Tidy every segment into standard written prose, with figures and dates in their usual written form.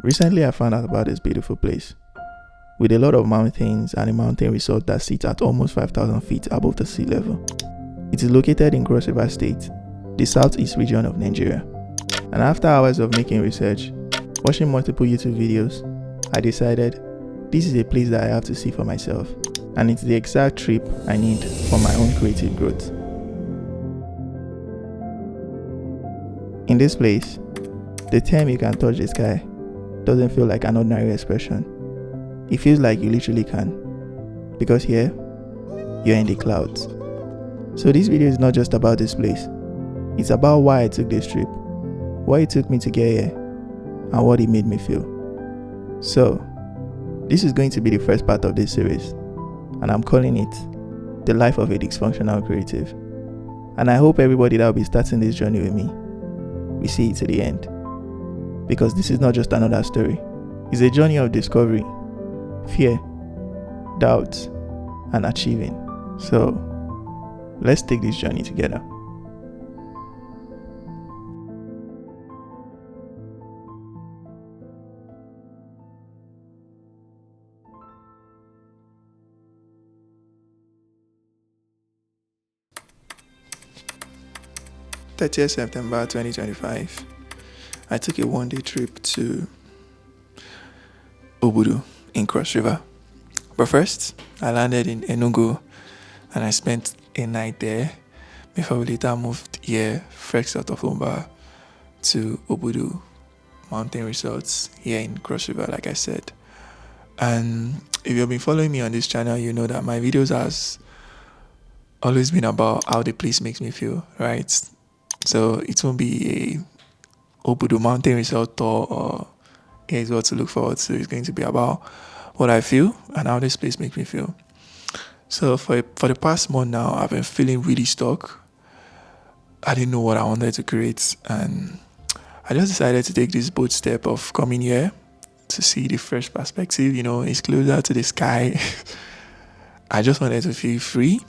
Recently, I found out about this beautiful place with a lot of mountains and a mountain resort that sits at almost 5,000 feet above the sea level. It is located in Cross River State, the southeast region of Nigeria. And after hours of making research, watching multiple YouTube videos, I decided this is a place that I have to see for myself, and it's the exact trip I need for my own creative growth. In this place, the term "you can touch the sky" doesn't feel like an ordinary expression. It feels like you literally can, because here, you're in the clouds. So this video is not just about this place. It's about why I took this trip, what it took me to get here, and what it made me feel. So, this is going to be the first part of this series, and I'm calling it The Life of a Dysfunctional Creative. And I hope everybody that will be starting this journey with me, we see it to the end. Because this is not just another story. It's a journey of discovery, fear, doubt, and achieving. So, let's take this journey together. September 2025. I took a one-day trip to Obudu in Cross River. But first, I landed in Enugu and I spent a night there before we later moved here, fresh out of Umba, to Obudu Mountain Resorts here in Cross River, like I said. And if you've been following me on this channel, you know that my videos has always been about how the place makes me feel, right? So it won't be a Obudu Mountain Resort tour or here's what to look forward to. It's going to be about what I feel and how this place makes me feel. So for the past month now, I've been feeling really stuck. I didn't know what I wanted to create, and I just decided to take this bold step of coming here to see the fresh perspective. You know, it's closer to the sky. I just wanted to feel free.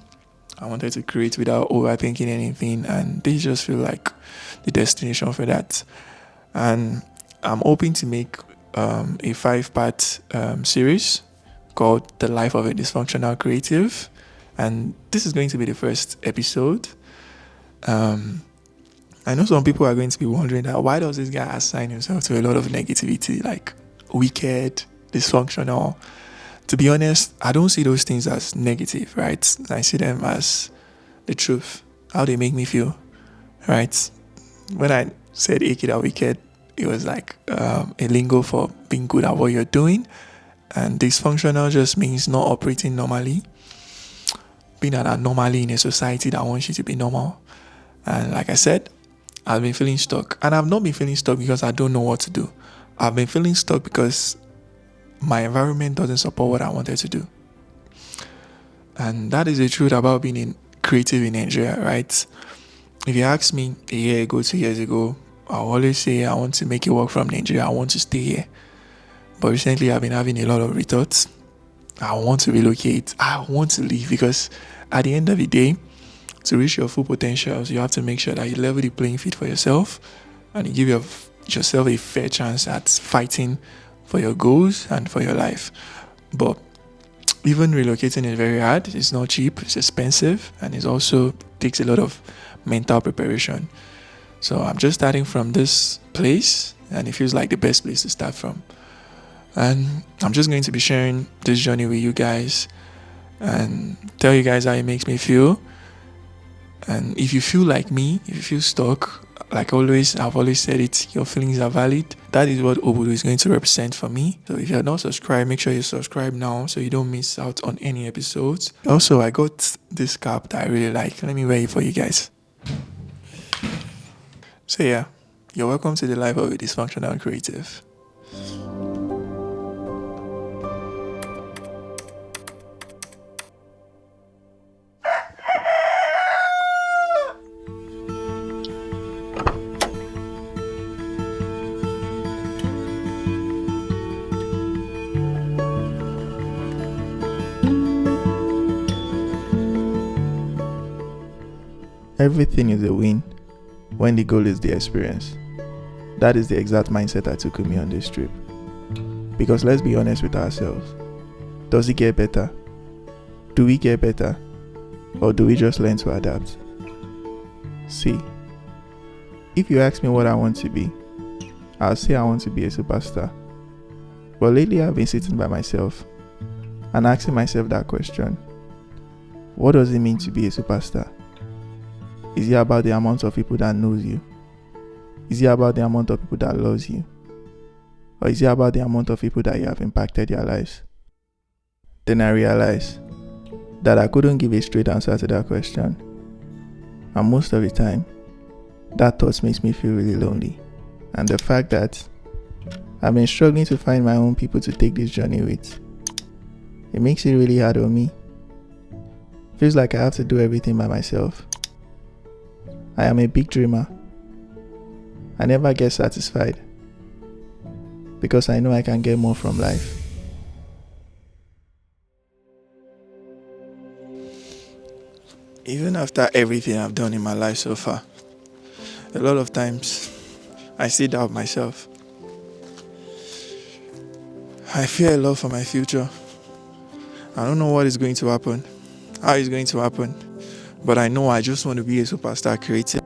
I wanted to create without overthinking anything, and this just feel like the destination for that. And I'm hoping to make a 5-part series called The Life of a Dysfunctional Creative, and this is going to be the first episode. I know some people are going to be wondering that why does this guy assign himself to a lot of negativity, like wicked, dysfunctional? To be honest, I don't see those things as negative, right? I see them as the truth, how they make me feel, right? When I said wicked or wicked, it was like a lingo for being good at what you're doing. And dysfunctional just means not operating normally, being an anomaly in a society that wants you to be normal. And like I said, I've been feeling stuck. And I've not been feeling stuck because I don't know what to do. I've been feeling stuck because my environment doesn't support what I wanted to do. And that is the truth about being creative in Nigeria, right? If you ask me a year ago, 2 years ago, I'll always say I want to make it work from Nigeria. I want to stay here. But recently I've been having a lot of rethoughts. I want to relocate. I want to leave, because at the end of the day, to reach your full potentials, you have to make sure that you level the playing field for yourself and you give yourself a fair chance at fighting for your goals and for your life. But even relocating is very hard. It's not cheap, it's expensive, and it also takes a lot of mental preparation. So I'm just starting from this place, and it feels like the best place to start from. And I'm just going to be sharing this journey with you guys and tell you guys how it makes me feel. And if you feel like me, if you feel stuck, like always, I've always said it, your feelings are valid. That is what Obudu is going to represent for me. So if you're not subscribed, make sure you subscribe now so you don't miss out on any episodes. Also, I got this cap that I really like. Let me wear it for you guys. So yeah, you're welcome to the Life of a Dysfunctional Creative. Everything is a win when the goal is the experience. That is the exact mindset I took with me on this trip. Because let's be honest with ourselves. Does it get better? Do we get better? Or do we just learn to adapt? See, if you ask me what I want to be, I'll say I want to be a superstar. But lately I've been sitting by myself and asking myself that question. What does it mean to be a superstar? Is it about the amount of people that knows you? Is it about the amount of people that loves you? Or is it about the amount of people that you have impacted their lives? Then I realized that I couldn't give a straight answer to that question. And most of the time, that thought makes me feel really lonely. And the fact that I've been struggling to find my own people to take this journey with, it makes it really hard on me. Feels like I have to do everything by myself. I am a big dreamer. I never get satisfied because I know I can get more from life. Even after everything I've done in my life so far, a lot of times I still doubt myself. I fear a lot for my future. I don't know what is going to happen, how it's going to happen, but I know I just want to be a superstar creative.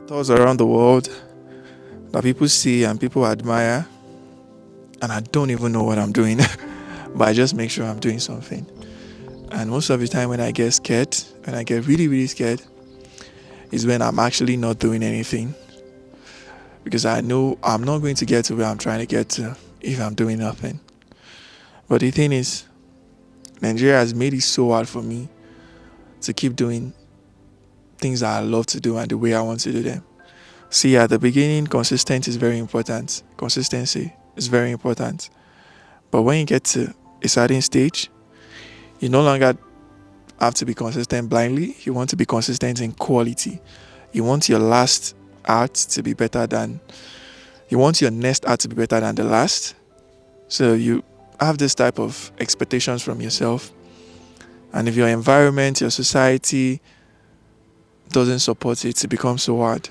Thoughts around the world that people see and people admire, and I don't even know what I'm doing, but I just make sure I'm doing something. And most of the time when I get scared, when I get really, really scared, is when I'm actually not doing anything. Because I know I'm not going to get to where I'm trying to get to if I'm doing nothing. But the thing is, Nigeria has made it so hard for me to keep doing things that I love to do and the way I want to do them. See, at the beginning, consistency is very important. Consistency is very important. But when you get to a certain stage, you no longer have to be consistent blindly. You want to be consistent in quality. You want your last art to be better than, you want your next art to be better than the last. So you have this type of expectations from yourself. And if your environment, your society doesn't support it, it becomes so hard.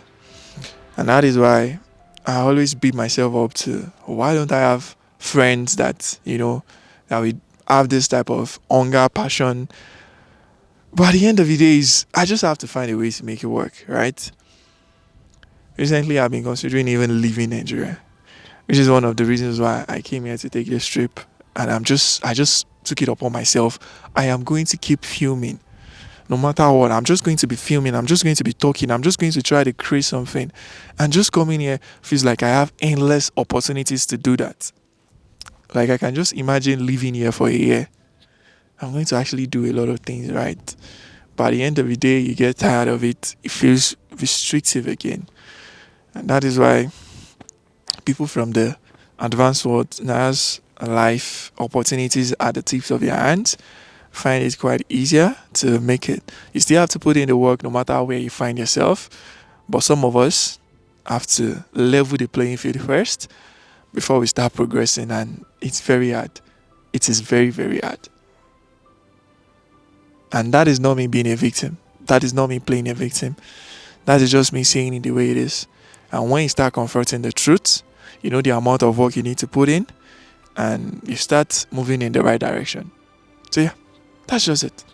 And that is why I always beat myself up to, why don't I have friends that, that we have this type of hunger, passion. But at the end of the day, I just have to find a way to make it work, right? Recently, I've been considering even leaving Nigeria, which is one of the reasons why I came here to take this trip. And I just took it upon myself. I am going to keep filming. No matter what, I'm just going to be filming. I'm just going to be talking. I'm just going to try to create something. And just coming here feels like I have endless opportunities to do that. Like I can just imagine living here for a year. I'm going to actually do a lot of things, right? But at the end of the day, you get tired of it. It feels restrictive again. And that is why people from the advanced world now has life opportunities at the tips of your hands, find it quite easier to make it. You still have to put in the work no matter where you find yourself. But some of us have to level the playing field first before we start progressing, and it's very hard. It is very, very hard. And that is not me being a victim. That is not me playing a victim. That is just me saying it the way it is. And when you start confronting the truth, you know the amount of work you need to put in, and you start moving in the right direction. So yeah, that's just it.